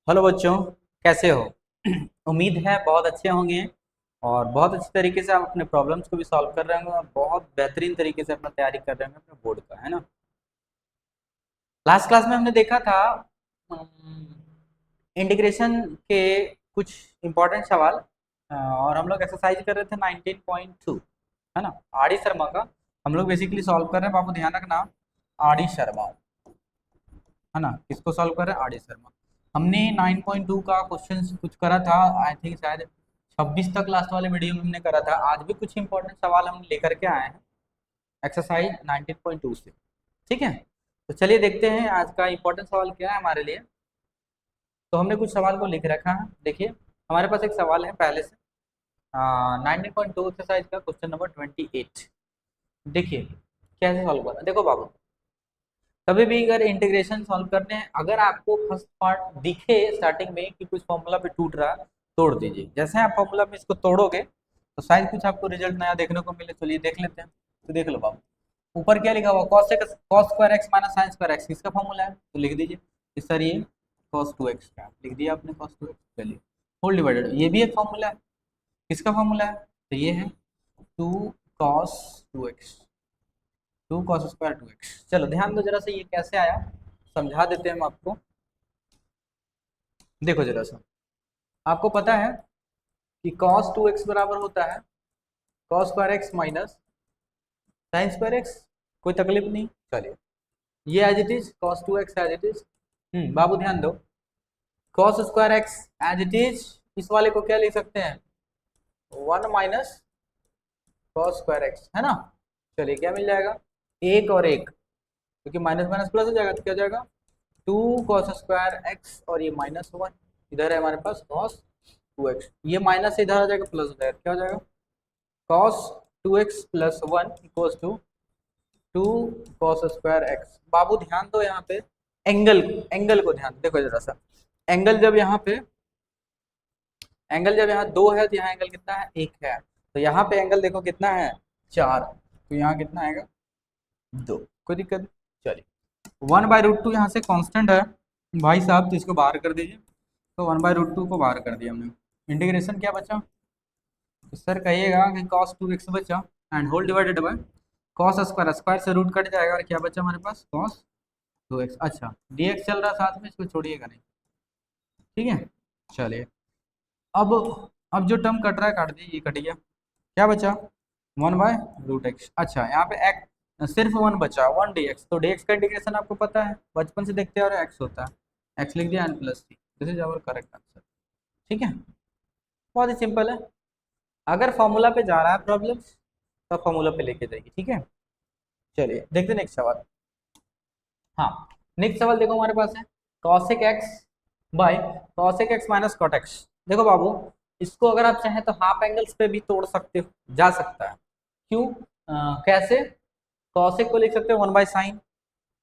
Hello बच्चों, कैसे हो? उम्मीद है बहुत अच्छे होंगे और बहुत अच्छी तरीके से आप अपने प्रॉब्लम्स को भी सॉल्व कर रहे होंगे और बहुत बेहतरीन तरीके से अपना तैयारी कर रहे होंगे अपने बोर्ड का, है ना। लास्ट क्लास में हमने देखा था इंटीग्रेशन के कुछ इंपॉर्टेंट सवाल और हम लोग एक्सरसाइज कर रहे थे 19.2, है ना। आर डी शर्मा का हम लोग बेसिकली सॉल्व कर रहे हैं। बाबू ध्यान रखना, आर डी शर्मा, है ना। किसको सॉल्व कर रहे हैं? R D Sharma. हमने 9.2 का क्वेश्चन कुछ करा था, आई थिंक शायद 26 तक लास्ट वाले वीडियो में हमने करा था। आज भी कुछ इंपॉर्टेंट सवाल हम लेकर के आए हैं एक्सरसाइज 19.2 से, ठीक है। तो चलिए देखते हैं आज का इंपॉर्टेंट सवाल क्या है हमारे लिए। तो हमने कुछ सवाल को लिख रखा है। देखिए हमारे पास एक सवाल है पहले से, 19.2 एक्सरसाइज का क्वेश्चन नंबर 28। देखिए कैसे सॉल्व करना है। देखो बाबू, कभी भी अगर इंटीग्रेशन सॉल्व करने हैं, अगर आपको फर्स्ट पार्ट दिखे स्टार्टिंग में कि कुछ फॉर्मूला पे टूट रहा है, तोड़ दीजिए। जैसे आप फॉर्मूला में इसको तोड़ोगे तो शायद कुछ आपको रिजल्ट नया देखने को मिले। चलिए देख लेते हैं। तो देख लो बाबू, ऊपर क्या लिखा हुआ? cos square x minus sine square x, किसका फॉर्मूला है? तो लिख दीजिए कि सर ये cos 2x का। लिख दिया आपने cos 2x। चलिए होल डिवाइडेड, ये भी एक फॉर्मूला है। किसका फॉर्मूला है? तो ये है 2 cos 2x, 2 cos square 2x। चलो ध्यान दो जरा से, ये कैसे आया समझा देते हैं हम आपको। देखो जरा सा, आपको पता है कि cos 2x बराबर होता है cos square x minus sine square x. कोई तकलीफ नहीं। चलिए ये as it is cos 2x as it is. बाबू ध्यान दो, cos square x as it is, इस वाले को क्या लिख सकते हैं? 1 माइनस cos स्क्वायर एक्स, है ना। चलिए क्या मिल जाएगा? एक और एक, क्योंकि माइनस माइनस प्लस हो जाएगा तो क्या हो जाएगा? 2 cos स्क्वायर एक्स और ये -1। इधर है हमारे पास cos 2x, ये माइनस से इधर आ जाएगा प्लस हो जाएगा। क्या हो जाएगा? cos 2x plus 1 equals to 2 cos square x. बाबू ध्यान दो यहाँ पे, एंगल एंगल को ध्यान देखो जरा सा। एंगल जब यहाँ पे, एंगल जब यहाँ 2 है तो यहाँ एंगल कितना है? 1 है। तो यहाँ पे एंगल देखो कितना है? 4। तो यहाँ कितना आएगा? 2। कोई दिक्कत नहीं। चलिए 1/√2 यहाँ से कांस्टेंट है भाई साहब, तो इसको बाहर कर दीजिए। तो 1/√2 को बाहर कर दिया हमने। इंटीग्रेशन क्या बचा? तो सर कहिएगा कि cos 2x बचा and whole divided by cos square, square से रूट कट जाएगा और क्या बचा हमारे पास? cos 2x। अच्छा dx चल रहा साथ में, इसको छोड़िएगा नहीं, ठीक है। चलिए अब जो टर्म कट रहा है काट दीजिए, ये कट गया। क्या बचा? 1/√x। अच्छा यहाँ पे x सिर्फ 1 बचा, 1 dx। तो dx का इंटीग्रेशन आपको पता है, बचपन से देखते आ रहे x होता है, x लिख दिया n plus C. This is our correct answer, ठीक है। बहुत ही सिंपल है। अगर फॉर्मूला पे जा रहा है प्रॉब्लम तो फॉर्मूला पे लेके जाइए, ठीक है। चलिए देखते नेक्स्ट सवाल। हाँ नेक्स्ट सवाल देखो हमारे पास है cosec x by cosec x minus cot x। देखो बाबू, इसको अगर आप चाहें तो हाफ एंगल्स पे भी तोड़ सकते हो, जा सकता है। क्यों? कैसे? cosec को लिख सकते हो 1/sin,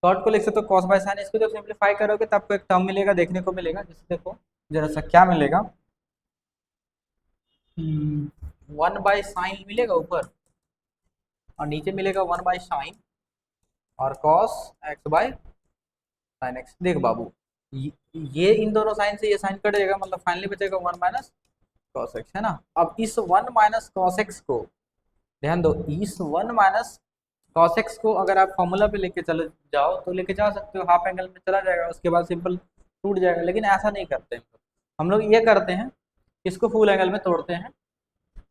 cot को लिख सकते हो cos बाय sin। इसको जब सिंप्लीफाई करोगे तब आपको एक टर्म मिलेगा, देखने को मिलेगा। जैसे देखो जरा सा क्या मिलेगा, 1/sin मिलेगा ऊपर और नीचे मिलेगा 1/sin और cos x by sin x। देख बाबू, ये इन दोनों साइन से ये साइन कट जाएगा, मतलब फाइनली बचेगा 1 माइनस cos x, है ना। अब इस 1 माइनस cos x को ध्यान दो, इस 1 माइनस cos x को अगर आप फॉर्मूला पे लेके चले जाओ तो लेके जा सकते हो, हाफ एंगल में चला जाएगा, उसके बाद सिंपल टूट जाएगा। लेकिन ऐसा नहीं करते हम लोग ये करते हैं, इसको फुल एंगल में तोड़ते हैं,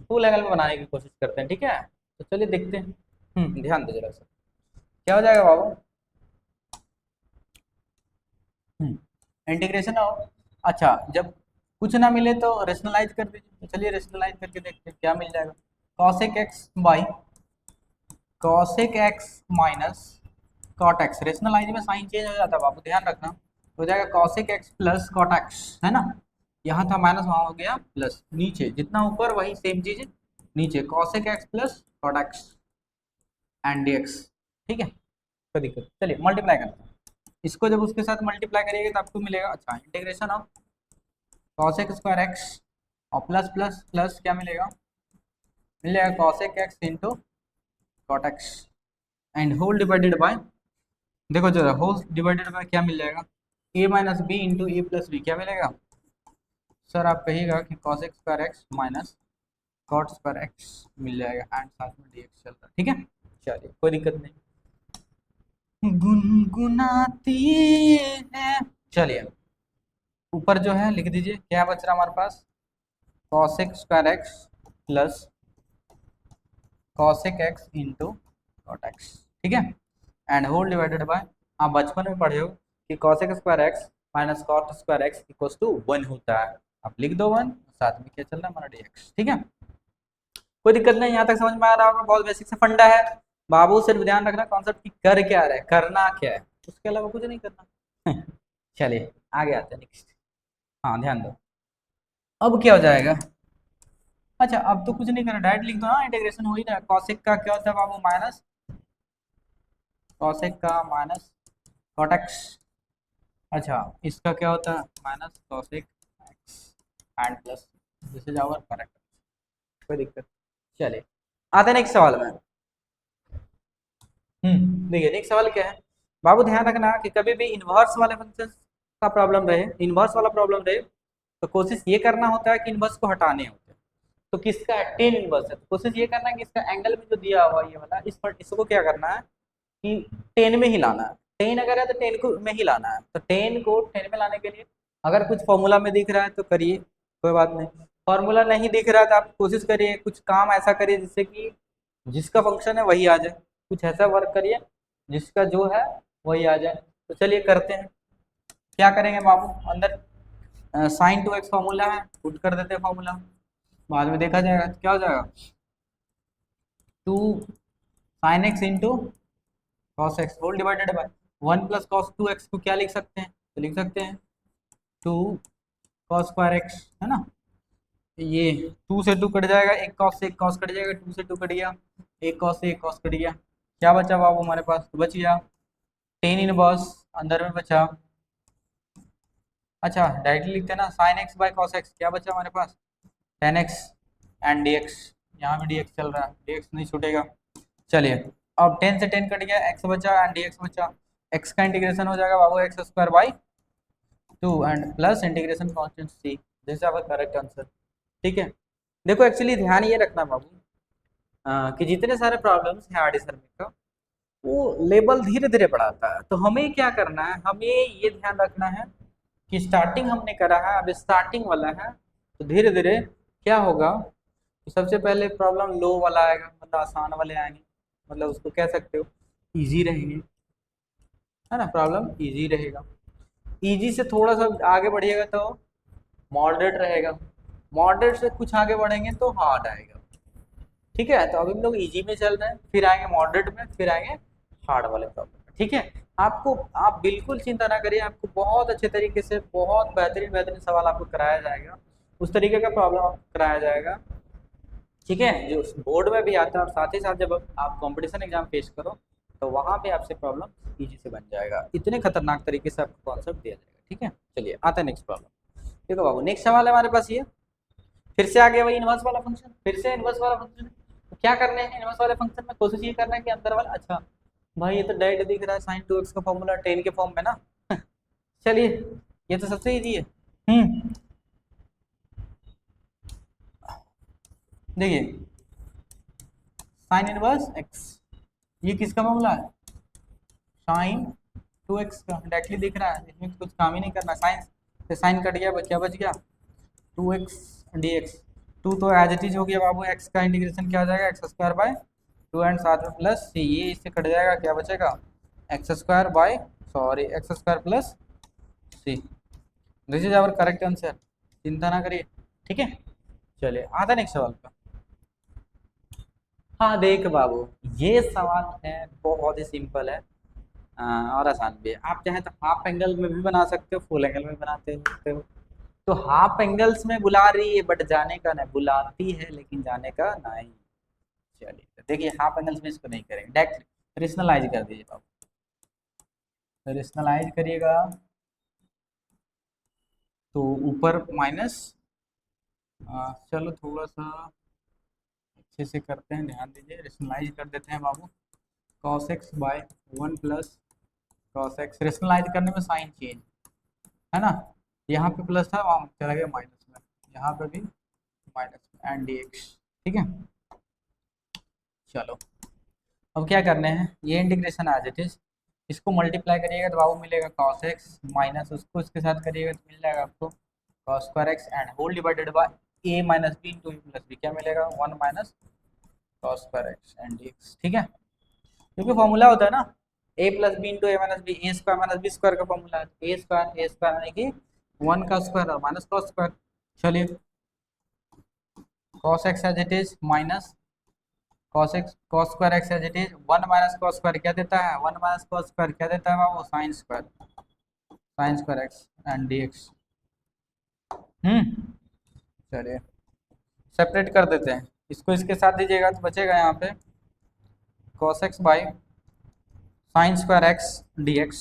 फुल एंगल में बनाने की कोशिश करते हैं, ठीक है। तो चलिए देखते हैं। ध्यान दो जरा सा, क्या हो जाएगा बाबू? इंटीग्रेशन हो। अच्छा जब कुछ ना मिले तो रेशनलाइज कर दीजिए। तो चलिए रेशनलाइज करके देखते हैं क्या मिल जाएगा। cosec x by cosec x minus cot x, rationalise में साइन चेंज हो जाता है बाबू, ध्यान रखना। हो जाएगा cosec x plus cot x, है ना। यहाँ था माइनस, वहां हो गया प्लस, नीचे जितना ऊपर वही सेम चीज नीचे, cosec x plus cot x and dx, ठीक है। कोई दिक्कत। चलिए मल्टीप्लाई करते हैं इसको, जब उसके साथ मल्टीप्लाई करिएगा तो आपको मिलेगा, अच्छा integration of cosec square x और प्लस प्लस प्लस क्या मिलेगा? मिल जाएगा cosec x into cot x and whole divided by, देखो जरा होल डिवाइडेड बाय क्या मिल जाएगा? a minus B into A plus B, क्या मिलेगा? सर आप कहिएगा कि cos x square x minus cot square x मिल जाएगा एंड साथ में dx चल रहा है, ठीक है। चलिए कोई दिक्कत नहीं। गुनगुनाती है। चलिए ऊपर जो है लिख दीजिए, क्या बच रहा हमारे पास, cos x square x plus cosec x into cot x, ठीक है, एंड होल डिवाइडेड बाय, आप बचपन में पढ़े हो कि cosec square x minus cot square x equals to 1 होता है। आप लिख दो 1, साथ में क्या चल रहा है हमारा dx, ठीक है। कोई दिक्कत नहीं, यहाँ तक समझ में आ रहा होगा, बहुत बेसिक से फंडा है बाबू। सिर्फ ध्यान रखना कॉन्सेप्ट की कर क्या रहा है, करना क्या है, उसके अलावा कुछ नहीं करना। चलिए आगे आते हैं नेक्स्ट। हाँ ध्यान दो, अब क्या हो जाएगा। अच्छा अब तो कुछ नहीं करना, डायरेक्ट लिख दो ना, इंटीग्रेशन हो ही रहा है। कॉसेक का क्या होता है बाबू, माइनस कॉसेक का माइनस कॉट एक्स। अच्छा इसका क्या होता है, minus cosec x and plus, this is our correct, कोई दिक्कत। चलिए आते हैं नेक्स्ट सवाल में। देखिए नेक्स्ट सवाल क्या है बाबू, ध्यान रखना कि कभी भी इन्वर्स वाले फंक्शन का प्रॉब्लम रहे, इन्वर्स वाला प्रॉब्लम रहे, तो कोशिश ये करना होता है कि इन्वर्स को हटाने होते हैं। तो किसका टेन इन्वर्स है, तो कोशिश ये करना है कि इसका एंगल में जो दिया हुआ ये वाला, इस पर इसको क्या करना है कि 10 में ही लाना है। 10 अगर है तो 10 को में ही लाना है, तो 10 को 10 में लाने के लिए अगर कुछ फॉर्मूला में दिख रहा है तो करिए, कोई बात नहीं। फॉर्मूला नहीं दिख रहा है तो आप कोशिश करिए कुछ काम ऐसा करिए जिससे कि जिसका फंक्शन है वही आ जाए, कुछ ऐसा वर्क करिए जिसका जो है वही आ जाए। तो चलिए करते हैं, क्या करेंगे बाबू, अंदर साइन टू एक्स फॉर्मूला है, पुट कर देते हैं फॉर्मूला, बाद में देखा जाएगा क्या हो जाएगा, 2 sine x into cos x whole divided by 1 plus cos 2x को क्या लिख सकते हैं, तो लिख सकते हैं 2 cos स्क्वायर x, है ना। ये 2 से 2 कट जाएगा, एक cos से एक cos कट जाएगा, 2 से 2 कट गया, एक cos से एक cos कट गया, क्या बचा बाबू हमारे पास, तो बच गया 10 इनवर्स अंदर में बचा। अच्छा डायरेक्टली लिखते हैं ना, sine x by cos x, क्या बचा हमारे पास 10x एंड dx, यहाँ भी dx चल रहा है, dx नहीं छूटेगा। चलिए अब 10 से 10 कट गया, x बचा एंड dx बचा, x का इंटीग्रेशन हो जाएगा बाबू x square by 2 and plus integration constant c, this is our correct answer, ठीक है। देखो एक्चुअली ध्यान ये रखना बाबू कि जितने सारे प्रॉब्लम्स हैं आरडी सर का, वो लेवल धीरे धीरे बढ़ाता है, तो हमें क्या करना है, हमें ये ध्यान रखना है कि स्टार्टिंग हमने करा है, अब स्टार्टिंग वाला है, तो धीरे धीरे क्या होगा, तो सबसे पहले प्रॉब्लम लो वाला आएगा, मतलब आसान वाले आएंगे, मतलब उसको कह सकते हो इजी रहेंगे, है ना, प्रॉब्लम इजी रहेगा। इजी से थोड़ा सा आगे बढ़िएगा तो मॉडरेट रहेगा, मॉडरेट से कुछ आगे बढ़ेंगे तो हार्ड आएगा, ठीक है। तो अभी हम लोग इजी में चल रहे हैं, फिर आएंगे मॉडरेट में, फिर आएंगे हार्ड वाले प्रॉब्लम, ठीक है। आपको आप बिल्कुल चिंता ना करिए, आपको बहुत अच्छे तरीके से बहुत बेहतरीन बेहतरीन सवाल आपको कराया जाएगा, उस तरीके का प्रॉब्लम आपको कराया जाएगा, ठीक है, जो बोर्ड में भी आता है। और साथ ही साथ जब आप कंपटीशन एग्जाम फेस करो तो वहाँ पे आपसे प्रॉब्लम इजी से बन जाएगा, इतने खतरनाक तरीके से आपको कॉन्सेप्ट दिया जाएगा, ठीक है। चलिए आता है नेक्स्ट प्रॉब्लम, देखो बाबू नेक्स्ट सवाल है हमारे पास ये, फिर से आ गया वही इनवर्स वाला फंक्शन, फिर से इनवर्स वाला फंक्शन। तो क्या करने हैं इनवर्स वाले फंक्शन में, कोशिश ये करना है कि अंदर वाला, अच्छा भाई ये तो डायरेक्ट दिख रहा है साइन 2x का फॉर्मूला 10 के फॉर्म में ना। चलिए ये तो सबसे इजी है। देखिए साइन इनवर्स x, ये किसका फॉर्मूला है, साइन 2x का, डायरेक्टली दिख रहा है, इसमें कुछ काम ही नहीं करना, साइन से साइन कट गया, क्या बच गया 2x dx, 2 तो एज इट इज हो गया बाबू, x का इंटीग्रेशन क्या हो जाएगा एक्स स्क्वायर बाय 2 एंड साथ में प्लस c, ये इससे कट जाएगा, क्या बचेगा x square by, sorry x square plus c, this is our correct answer, चिंता ना करिए, ठीक है। चलिए आता नेक्स्ट सवाल का। हाँ देख बाबू, ये सवाल है बहुत ही सिंपल है, और आसान भी है। आप चाहे तो हाफ एंगल में भी बना सकते हो, फुल एंगल में बनाते सकते हो। तो हाफ एंगल्स में बुला रही है बट जाने का नहीं, बुलाती है लेकिन जाने का नहीं। चलिए तो देखिए हाफ एंगल्स में इसको नहीं करेंगे, डायरेक्ट रेशनलाइज कर दीजिए बाबू, तो रेशनलाइज करिएगा तो ऊपर माइनस, चलो थोड़ा सा अच्छे से करते हैं, ध्यान दीजिए, रेशनलाइज कर देते हैं बाबू, cos x by 1 plus cos x, rationalise करने में साइन चेंज है ना, यहाँ पे प्लस था वहाँ चला गया माइनस में, यहाँ पे भी माइनस एंड डी एक्स। ठीक है, चलो अब क्या करने हैं, ये इंटीग्रेशन एज इट इज, इसको मल्टीप्लाई करिएगा तो बाबू मिलेगा cos x, माइनस उसको इसके साथ करिएगा तो मिल जाएगा आपको cos square x and whole divided by a minus B into A plus B, क्या मिलेगा 1 minus cos square x and dx। ठीक है, क्योंकि फॉर्मूला होता है ना a plus B into A minus B, A square minus B square का formula है, ए स्क्वायर यानी कि 1 का स्क्वायर और माइनस cos स्क्वायर। चलिए cos x as it is minus cos square x as it is 1 minus cos square क्या देता है, 1 माइनस cos स्क्वायर क्या देता है वो sin square x and dx। चलिए सेपरेट कर देते हैं, इसको इसके साथ दीजिएगा तो बचेगा यहाँ पे cos x by sin square x dx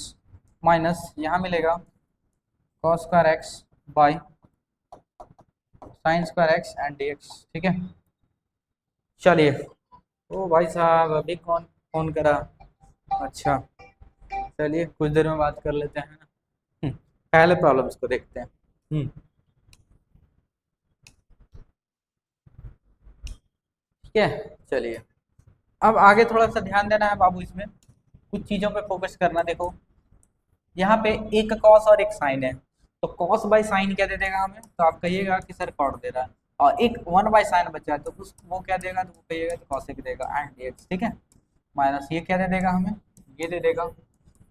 minus यहाँ मिलेगा cos square x by sin square x and dx। ठीक है, चलिए ओ भाई साहब अभी कौन फोन करा, अच्छा चलिए कुछ देर में बात कर लेते हैं ना। पहले प्रॉब्लम्स को देखते हैं। ठीक है, चलिए अब आगे थोड़ा सा ध्यान देना है बाबू, इसमें कुछ चीज़ों पे फोकस करना। देखो यहाँ पे एक कॉस और एक साइन है, तो कॉस बाई साइन क्या दे देगा हमें, तो आप कहिएगा कि सर कॉट दे रहा है, और एक 1 बाई साइन बचा है तो उस वो क्या देगा, तो वो कहिएगा तो कॉसेक देगा एंड dx। ठीक है, माइनस ये क्या दे देगा हमें, ये दे देगा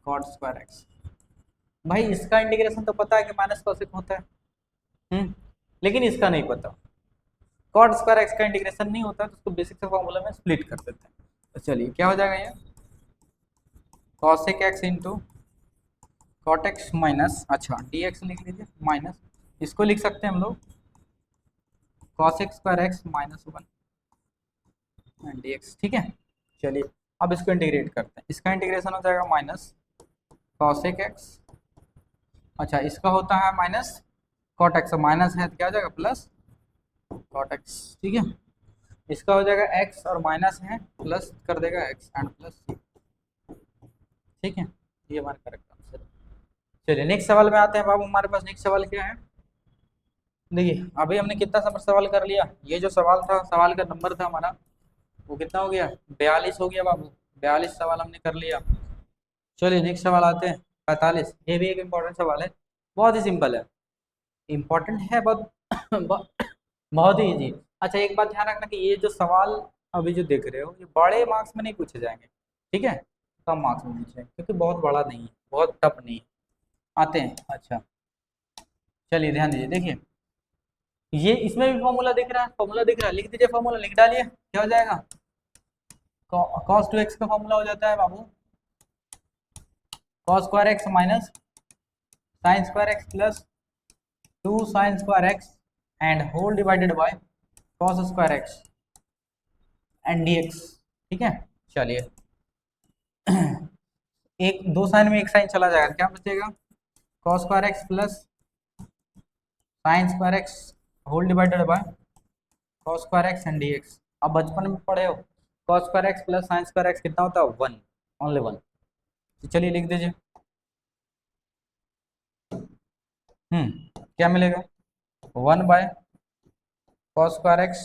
कॉट स्क्वायर एक्स। भाई इसका इंटीग्रेशन तो पता है कि माइनस कॉसेक होता है, लेकिन इसका नहीं पता। कॉट स्क्वायर एक्स का इंटीग्रेशन नहीं होता तो उसको बेसिक से फॉर्मूला में स्प्लिट कर देते हैं। तो चलिए क्या हो जाएगा, ये cosec x into cot x minus, अच्छा डी एक्स लिख लीजिए माइनस, इसको लिख सकते हैं हम लोग cosec square x minus 1 D X. ठीक है, चलिए अब इसको इंटीग्रेट करते हैं, इसका इंटीग्रेशन हो जाएगा माइनस कॉसेक एक्स, अच्छा इसका होता है माइनस कॉट एक्स, माइनस है तो क्या हो जाएगा प्लस कॉट एक्स। ठीक है, इसका हो जाएगा x और माइनस है प्लस कर देगा x एंड प्लस c। ठीक है, ये हमारा करेक्ट आंसर। चलिए नेक्स्ट सवाल में आते हैं बाबू, हमारे पास नेक्स्ट सवाल क्या है। देखिए अभी हमने कितना सवाल कर लिया, ये जो सवाल था, सवाल का नंबर था हमारा वो कितना हो गया, 42 हो गया बाबू, 42 सवाल हमने कर लिया। चलिए नेक्स्ट सवाल आते हैं 45, ये भी एक इम्पोर्टेंट सवाल है, बहुत ही सिंपल है, इम्पोर्टेंट है बहुत बहुत ही इजी। अच्छा एक बात ध्यान रखना कि ये जो सवाल अभी जो देख रहे हो ये बड़े मार्क्स में नहीं पूछे जाएंगे, ठीक है, कम मार्क्स में पूछे क्योंकि बहुत बड़ा नहीं है, बहुत टफ नहीं है। आते हैं, अच्छा चलिए ध्यान दीजिए, देखिए ये इसमें भी फॉर्मूला दिख रहा है, फॉर्मूला दिख रहा है, लिख दीजिए फॉर्मूला, लिख डालिए, क्या हो जाएगा cos 2x का फॉर्मूला हो जाता है बाबू cos square x minus sine square x plus 2 sine square x and whole divided by cos square x and dx। ठीक है, चलिए एक दो साइन में एक साइन चला जाएगा, क्या बचेगा cos square x plus sine square x whole divided by cos square x and dx। अब बचपन में पढ़े हो cos square x plus sine square x कितना होता है 1, ओनली 1। तो चलिए लिख दीजिए, क्या मिलेगा 1 by cos square x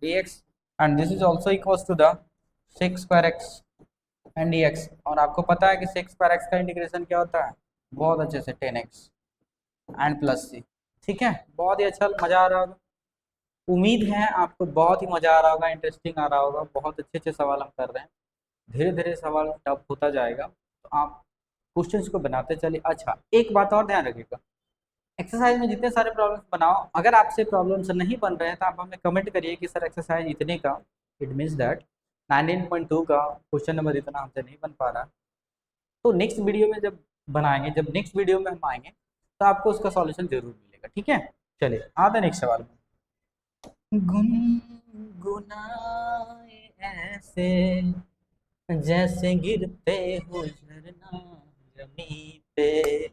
dx and this is also equals to the sec square x and dx। और आपको पता है कि sec स्क्वायर एक्स का इंटीग्रेशन क्या होता है, बहुत अच्छे से 10x एंड प्लस c। ठीक है, बहुत ही अच्छा, मजा आ रहा होगा, उम्मीद है आपको बहुत ही मजा आ रहा होगा, इंटरेस्टिंग आ रहा होगा, बहुत अच्छे अच्छे सवाल हम कर रहे हैं, धीरे धीरे सवाल टफ होता जाएगा, तो आप क्वेश्चंस को बनाते चलिए। अच्छा एक बात और ध्यान रखिएगा, एक्सरसाइज में जितने सारे प्रॉब्लम्स बनाओ, अगर आपसे प्रॉब्लम्स नहीं बन रहे हैं तो आप हमें कमेंट करिए कि सर एक्सरसाइज इतने का, इट मीन्स दैट 19.2 का क्वेश्चन नंबर इतना हमसे नहीं बन पा रहा, तो नेक्स्ट वीडियो में जब बनाएंगे, जब नेक्स्ट वीडियो में हम आएंगे तो आपको उसका सॉल्यूशन जरूर मिलेगा। ठीक है, चलिए आते हैं नेक्स्ट सवाल में। गुनगुनाए ऐसे जैसे गिरते हो झरना जमी पे,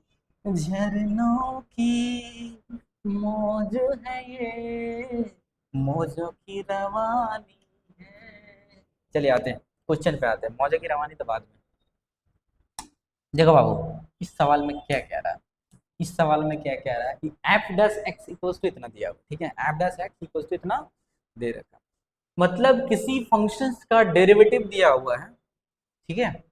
झरनों की मौज है ये, मौजों की रवानी है। चलिए आते हैं क्वेश्चन पे, आते हैं, मौजों की रवानी तो बाद में। देखो बाबू इस सवाल में क्या कह रहा है, इस सवाल में क्या कह रहा है कि F dash x equals to इतना दिया हुआ, ठीक है, F dash x equals to इतना दे रखा, मतलब किसी फंक्शंस का डेरिवेटिव दिया हुआ है, ठीक है,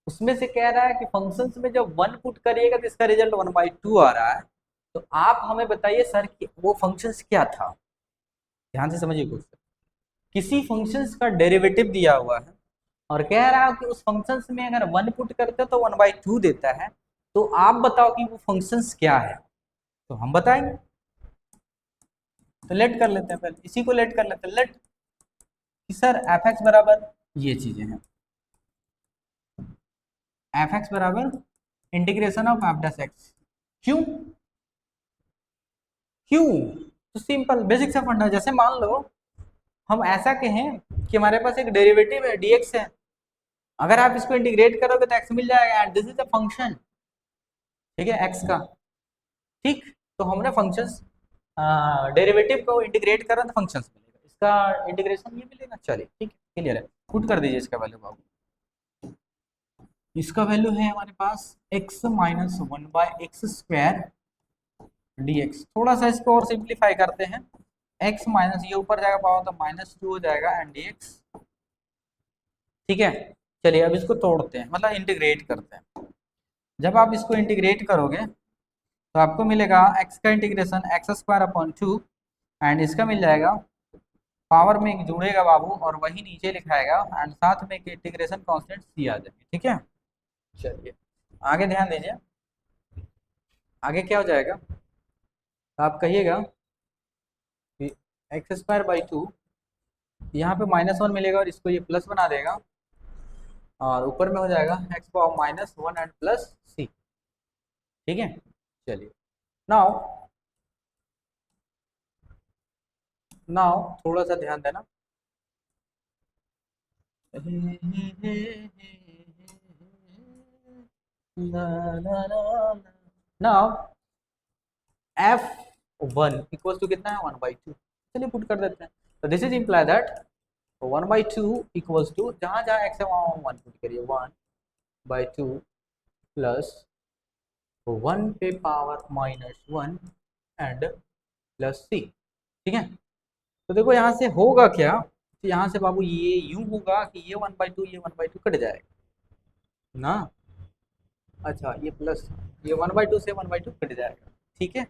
उसमें से कह रहा है कि फंक्शंस में जब 1 पुट करिएगा तो इसका रिजल्ट 1/2 आ रहा है। तो आप हमें बताइए सर कि वो फंक्शंस क्या था। ध्यान से समझिए क्वेश्चन, किसी फंक्शंस का डेरिवेटिव दिया हुआ है और कह रहा है कि उस फंक्शंस में अगर 1 पुट करते तो 1/2 देता है। तो आप बताओ कि वो फंक्शंस क्या है, तो हम बताएंगे। तो लेट कर लेते हैं, पहले इसी को लेट कर लेते हैं, लेट कि सर एफ एक्स बराबर ये चीजें हैं, एफ एक्स बराबर integration of F dash x. क्यों क्यों? तो सिंपल बेसिक सा फंडा, जैसे मान लो हम ऐसा कहें कि हमारे पास एक डेरिवेटिव है dx है, अगर आप इसको इंटीग्रेट करोगे तो x मिल जाएगा, and this is a function, ठीक है, x का, ठीक। तो हमने फंक्शंस डेरिवेटिव को इंटीग्रेट करा तो फंक्शंस मिलेगा, इसका इंटीग्रेशन ये मिलेगा। चलिए ठीक है, क्लियर है, पुट कर दीजिए इसका वैल्यू बाबू। इसका वैल्यू है हमारे पास x माइनस 1/x² dx। थोड़ा सा इसको और सिंप्लीफाई करते हैं, x माइनस ये ऊपर जाएगा पावर तो -2 हो जाएगा एंड dx, ठीक है। चलिए अब इसको तोड़ते हैं, मतलब इंटीग्रेट करते हैं। जब आप इसको इंटीग्रेट करोगे तो आपको मिलेगा x का इंटीग्रेशन x² 2 एंड इसका मिल जाएगा पावर में एक जुड़ेगा बाबू और वही नीचे लिखाएगा एंड साथ में एक इंटीग्रेशन कांस्टेंट c आ जाएंगे, ठीक है। चलिए आगे ध्यान दीजिए, आगे क्या हो जाएगा, तो आप कहिएगा कि x² 2, यहाँ पे -1 मिलेगा और इसको ये प्लस बना देगा और ऊपर में हो जाएगा x⁻−1 एंड प्लस c, ठीक है। चलिए नाउ नाउ थोड़ा सा ध्यान देना, नाउ f1 इक्वल्स टू कितना है 1/2, चलिए पुट कर देते हैं। तो this is imply that 1/2 equals to, जहां जहां x है वहां 1 पुट करिए, 1/2 प्लस 1 पे पावर -1 एंड प्लस c, ठीक है। तो देखो यहाँ से होगा क्या, तो यहाँ से बाबू ये यूं होगा कि ये 1/2 ये 1/2 कट जाएगा ना, अच्छा ये प्लस, ये 1/2 से 1/2 कट जाएगा, ठीक है।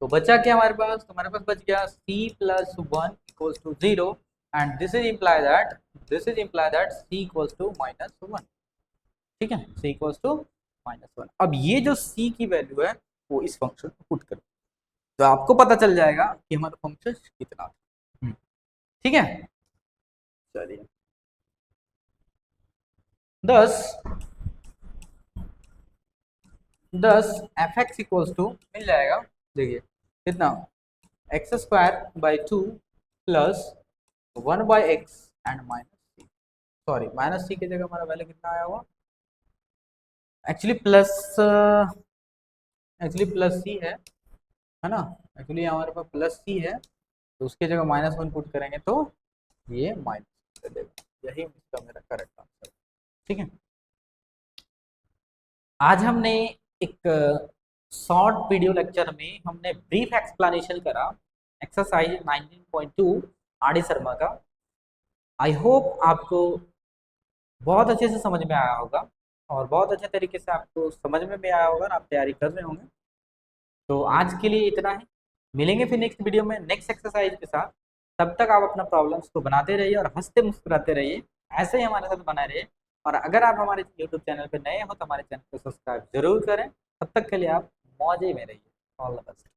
तो बचा क्या हमारे पास, तो हमारे पास बच गया c plus 1 equals to 0 and this is imply that c equals to -1, ठीक है, c इक्वल्स टू -1। अब ये जो c की वैल्यू है वो इस फंक्शन को पुट कर, तो आपको पता चल जाएगा कि हमारा फंक्शन कितना था, ठीक है। चलिए 10 एफ एक्स इक्वल्स टू मिल जाएगा, देखिए कितना, x² 2 plus 1/x and -c, sorry -c की जगह हमारा वैल्यू कितना आया हुआ, एक्चुअली प्लस सी है ना, एक्चुअली हमारे पास प्लस सी है, तो उसके जगह -1 पुट करेंगे तो ये माइनस कर देगा, यही इसका मेरा करेक्ट आंसर, ठीक है। आज हमने एक शॉर्ट वीडियो लेक्चर में हमने ब्रीफ एक्सप्लेनेशन करा एक्सरसाइज 19.2 आर डी शर्मा का। आई होप आपको बहुत अच्छे से समझ में आया होगा और बहुत अच्छे तरीके से आपको समझ में भी आया होगा और आप तैयारी कर रहे होंगे। तो आज के लिए इतना ही, मिलेंगे फिर नेक्स्ट वीडियो में नेक्स्ट एक्सरसाइज के साथ। तब तक आप अपना प्रॉब्लम्स को बनाते रहिए और हंसते मुस्कुराते रहिए, ऐसे ही हमारे साथ बनाए रहिए। और अगर आप हमारे यूट्यूब चैनल पर नए हो तो हमारे चैनल को सब्सक्राइब जरूर करें। तब तक के लिए आप मौजे में रहिए। All the best.